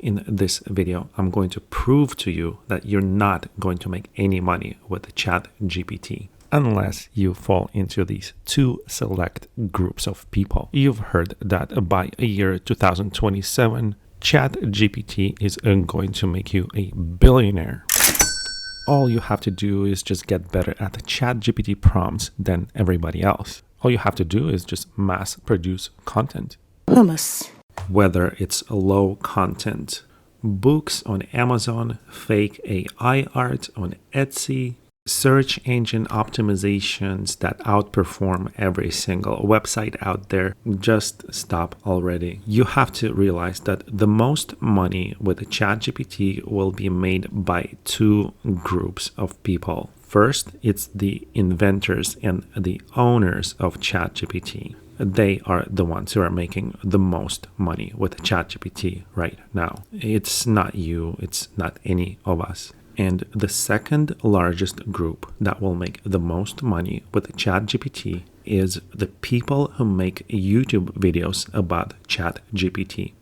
In this video, I'm going to prove to you that you're not going to make any money with Chat GPT unless you fall into these two select groups of people. You've heard that by a year 2027, Chat GPT is going to make you a billionaire. All you have to do is just get better at the Chat GPT prompts than everybody else. All you have to do is just mass produce content. Hummus. Whether it's low content, books on Amazon, fake AI art on Etsy, search engine optimizations that outperform every single website out there, just stop already. You have to realize that the most money with ChatGPT will be made by two groups of people. First, it's the inventors and the owners of ChatGPT. They are the ones who are making the most money with ChatGPT right now. It's not you, it's not any of us. And the second largest group that will make the most money with ChatGPT is the people who make YouTube videos about ChatGPT.